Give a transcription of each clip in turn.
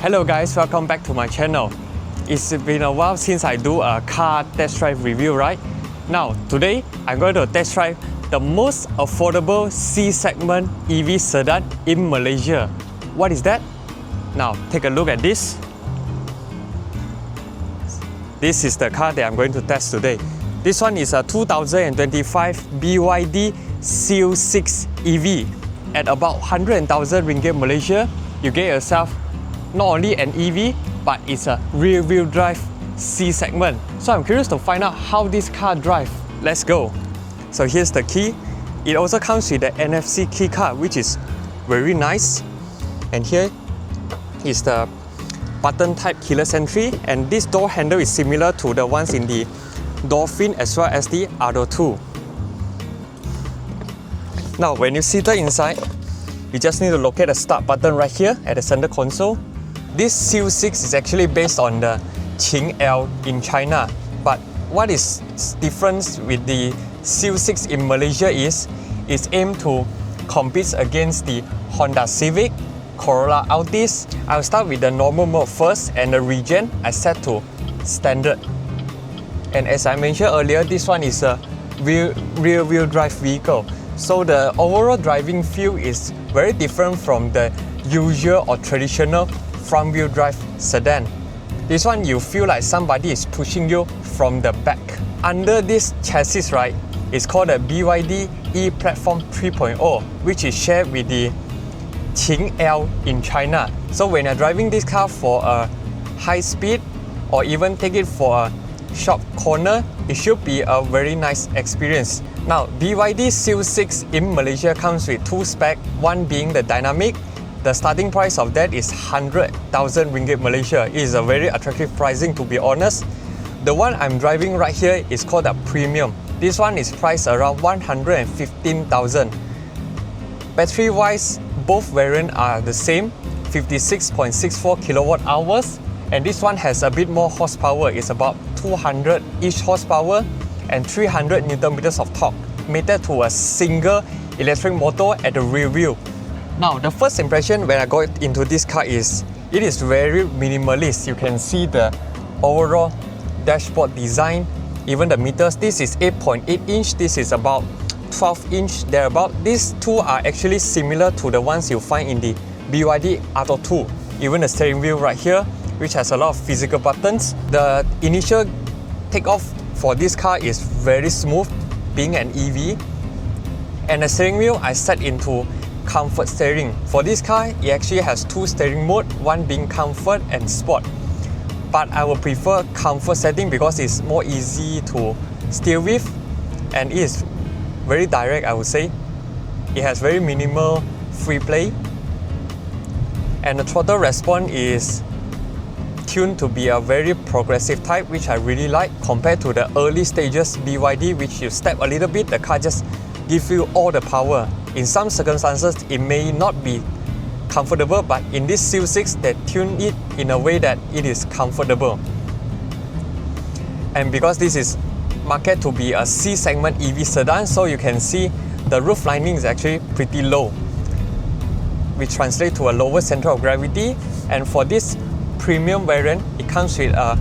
Hello guys, welcome back to my channel. It's been a while since I do a car test drive review, right? Now, today I'm going to test drive the most affordable C-segment EV sedan in Malaysia. What is that? Now, take a look at this. This is the car that I'm going to test today. This one is a 2025 BYD Seal6 EV. At about 100,000 ringgit Malaysia, you get yourself not only an EV, but it's a rear-wheel drive C-segment. So I'm curious to find out how this car drives. Let's go. So here's the key. It also comes with the NFC key card, which is very nice. And here is the button type keyless entry, and this door handle is similar to the ones in the Dolphin as well as the other two. Now when you're seated inside, you just need to locate the start button right here at the center console. This Seal6 is actually based on the Qing in China, but what is different with the Seal6 in Malaysia is it's aimed to compete against the Honda Civic, Corolla Altis. I'll start with the normal mode first, and the regen I set to standard. And as I mentioned earlier, this one is a rear-wheel drive vehicle. So the overall driving feel is very different from the usual or traditional front-wheel drive sedan. This one you feel like somebody is pushing you from the back. Under this chassis, right, it's called the BYD E-Platform 3.0, which is shared with the Qing in China. So when you're driving this car for a high speed or even take it for a sharp corner, it should be a very nice experience. Now, BYD Seal6 in Malaysia comes with two specs, one being the dynamic. The starting price of that is 100,000 ringgit Malaysia. It is a very attractive pricing, to be honest. The one I'm driving right here is called a premium. This one is priced around 115,000. Battery wise, both variants are the same, 56.64 kilowatt hours, and this one has a bit more horsepower. It's about 200-ish horsepower and 300 Newton meters of torque, mated to a single electric motor at the rear wheel. Now, the first impression when I got into this car is it is very minimalist. You can see the overall dashboard design, even the meters. This is 8.8 inch, this is about 12 inch thereabout. These two are actually similar to the ones you find in the BYD Atto 2. Even the steering wheel right here, which has a lot of physical buttons. The initial takeoff for this car is very smooth, being an EV. And the steering wheel I set into comfort steering. For this car, it actually has two steering modes, one being comfort and sport. But I would prefer comfort setting because it's more easy to steer with, and it is very direct, I would say. It has very minimal free play, and the throttle response is tuned to be a very progressive type, which I really like compared to the early stages BYD, which you step a little bit, the car just gives you all the power. In some circumstances, it may not be comfortable, but in this Seal6, they tune it in a way that it is comfortable. And because this is marketed to be a C-segment EV sedan, so you can see the roof lining is actually pretty low, which translates to a lower center of gravity. And for this premium variant, it comes with a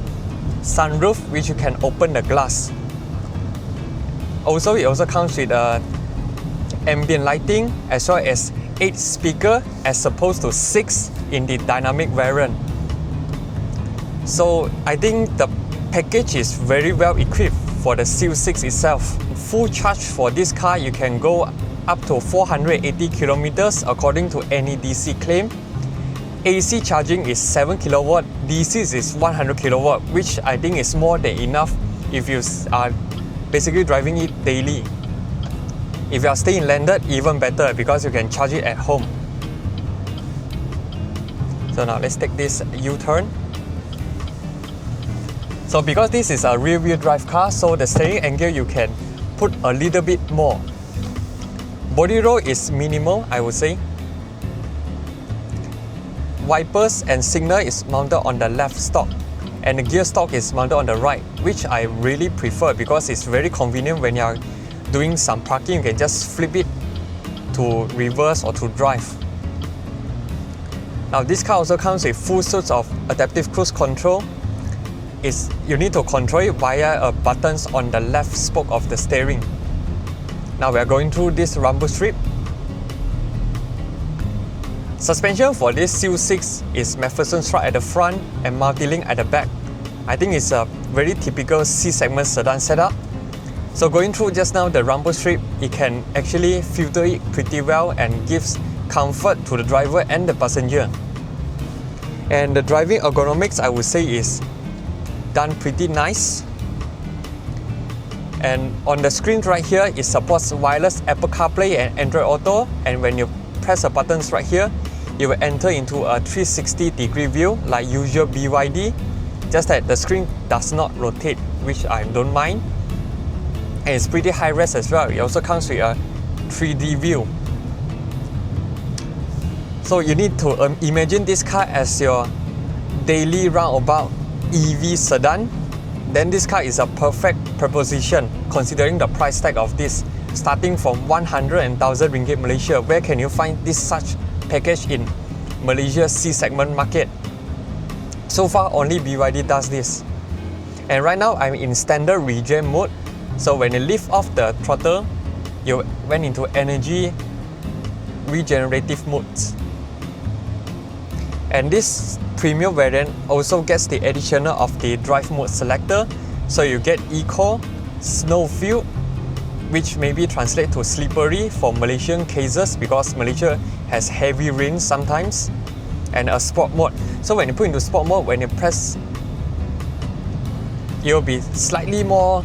sunroof, which you can open the glass. Also, it also comes with ambient lighting as well as 8 speakers as opposed to 6 in the dynamic variant. So I think the package is very well equipped for the Seal6 itself. Full charge for this car, you can go up to 480 kilometers according to any DC claim. AC charging is 7 kilowatt, DC is 100 kilowatt, which I think is more than enough if you are basically driving it daily. If you are staying landed, even better because you can charge it at home. So now let's take this U-turn. So because this is a rear-wheel drive car, so the steering angle you can put a little bit more. Body roll is minimal, I would say. Wipers and signal is mounted on the left stalk, and the gear stalk is mounted on the right, which I really prefer because it's very convenient when you're doing some parking. You can just flip it to reverse or to drive. Now this car also comes with full suits of adaptive cruise control. You need to control it via buttons on the left spoke of the steering. Now we are going through this rumble strip. Suspension for this C6 is MacPherson strut at the front and multi-link at the back. I think it's a very typical C-segment sedan setup. So going through just now the rumble strip, it can actually filter it pretty well and gives comfort to the driver and the passenger. And the driving ergonomics, I would say, is done pretty nice. And on the screen right here, it supports wireless Apple CarPlay and Android Auto, and when you press the buttons right here, you will enter into a 360-degree view like usual BYD, just that the screen does not rotate, which I don't mind. And it's pretty high res as well. It also comes with a 3D view. So you need to imagine this car as your daily roundabout EV sedan. Then this car is a perfect proposition considering the price tag of this, starting from 100,000 ringgit Malaysia. Where can you find this such package in Malaysia's C-segment market? So far, only BYD does this. And right now, I'm in standard regen mode. So when you lift off the throttle, you went into energy regenerative modes. And this premium variant also gets the additional of the drive mode selector. So you get Eco, Snowfield, which maybe translate to slippery for Malaysian cases because Malaysia has heavy rain sometimes, and a sport mode. So when you put into sport mode, when you press, it will be slightly more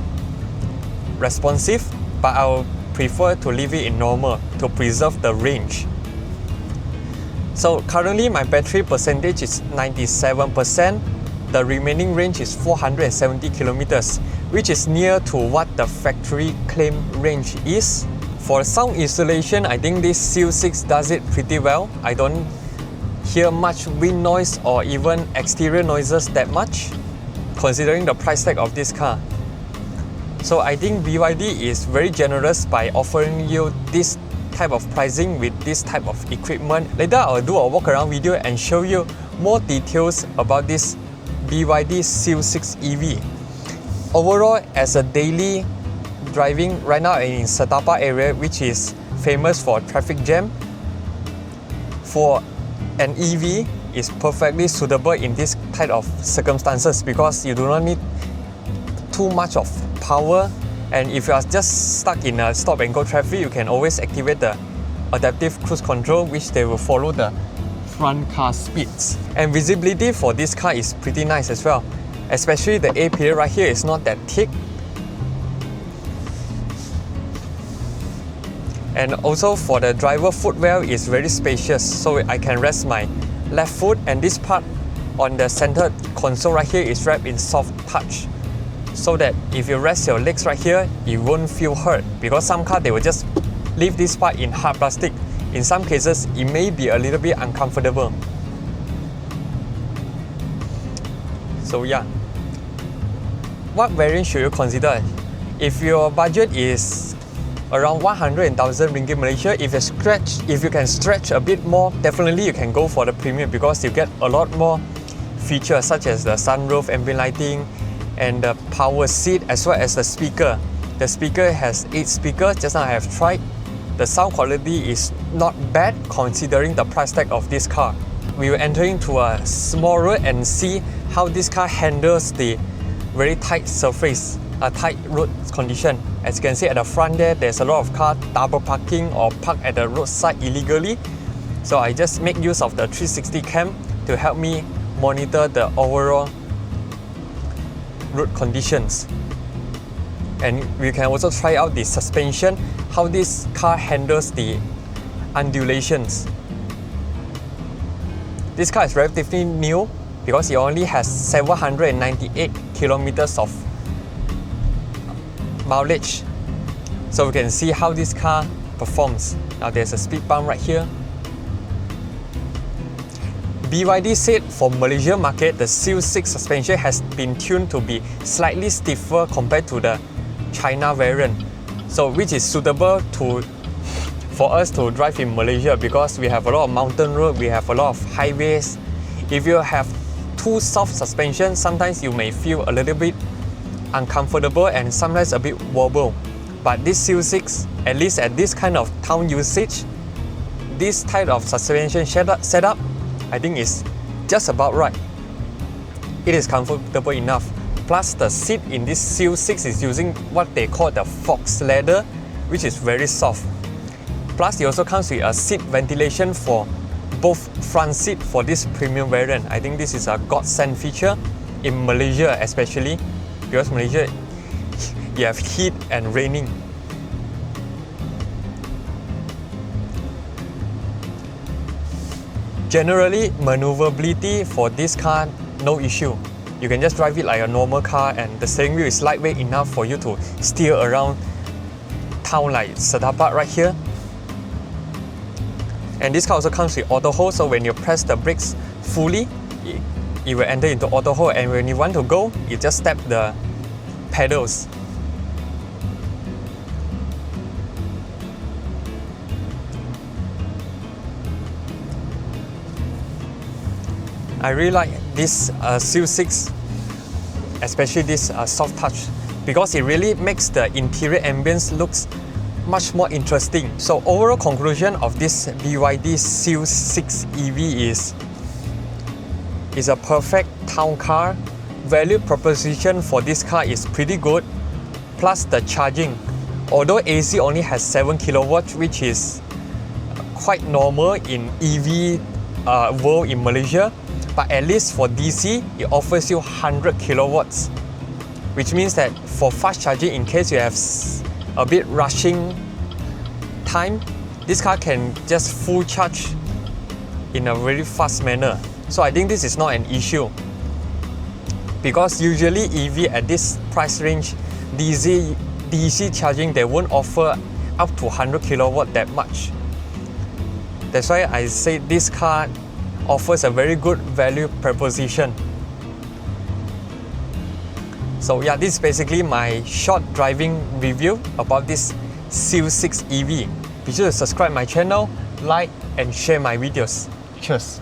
responsive, but I'll prefer to leave it in normal to preserve the range. So currently my battery percentage is 97%. The remaining range is 470 kilometers, which is near to what the factory claim range is. For sound insulation, I think this C6 does it pretty well. I don't hear much wind noise or even exterior noises that much, considering the price tag of this car. So I think BYD is very generous by offering you this type of pricing with this type of equipment. Later I'll do a walk around video and show you more details about this BYD C6 EV. Overall, as a daily driving, right now I'm in Setapak area, which is famous for traffic jam. For an EV, is perfectly suitable in this type of circumstances because you do not need too much of power, and if you are just stuck in a stop and go traffic, you can always activate the adaptive cruise control, which they will follow the front car speeds. And visibility for this car is pretty nice as well, especially the A pillar right here is not that thick. And also for the driver footwell is very spacious, so I can rest my left foot, and this part on the center console right here is wrapped in soft touch, so that if you rest your legs right here, you won't feel hurt, because some cars they will just leave this part in hard plastic. In some cases, it may be a little bit uncomfortable. So yeah, what variant should you consider? If your budget is around 100,000 ringgit Malaysia, if you can stretch a bit more, definitely you can go for the premium because you get a lot more features such as the sunroof, ambient lighting, and the power seat, as well as the speaker. The speaker has 8 speakers, just now I have tried. The sound quality is not bad considering the price tag of this car. We will enter into a small road and see how this car handles the very tight surface, a tight road condition. As you can see at the front there, there's a lot of cars double parking or parked at the roadside illegally. So I just make use of the 360 cam to help me monitor the overall road conditions. And we can also try out the suspension, how this car handles the undulations. This car is relatively new because it only has 798 kilometers of mileage. So we can see how this car performs. Now there's a speed bump right here. BYD said for Malaysia market, the C6 suspension has been tuned to be slightly stiffer compared to the China variant, so which is suitable for us to drive in Malaysia because we have a lot of mountain road, we have a lot of highways. If you have too soft suspension, sometimes you may feel a little bit uncomfortable and sometimes a bit wobble. But this CO6, at least at this kind of town usage, this type of suspension setup, I think is just about right. It is comfortable enough. Plus the seat in this CO6 is using what they call the fox leather, which is very soft. Plus it also comes with a seat ventilation for both front seat for this premium variant. I think this is a godsend feature in Malaysia especially, because Malaysia you have heat and raining. Generally, maneuverability for this car, no issue. You can just drive it like a normal car and the steering wheel is lightweight enough for you to steer around town like Setapak right here. And this car also comes with auto hold, so when you press the brakes fully, it will enter into auto hold, and when you want to go, you just tap the pedals. I really like this CO6, especially this soft touch, because it really makes the interior ambience looks much more interesting. So overall conclusion of this BYD CO6 EV is a perfect town car. Value proposition for this car is pretty good. Plus the charging, although AC only has 7 kilowatts, which is quite normal in EV world in Malaysia, but at least for DC, it offers you 100 kilowatts, which means that for fast charging, in case you have a bit rushing time, this car can just full charge in a very fast manner. So I think this is not an issue, because usually EV at this price range, DC charging, they won't offer up to 100 kilowatt that much. That's why I say this car offers a very good value proposition. So yeah, this is basically my short driving review about this CO6 EV. Be sure to subscribe my channel, like and share my videos. Cheers!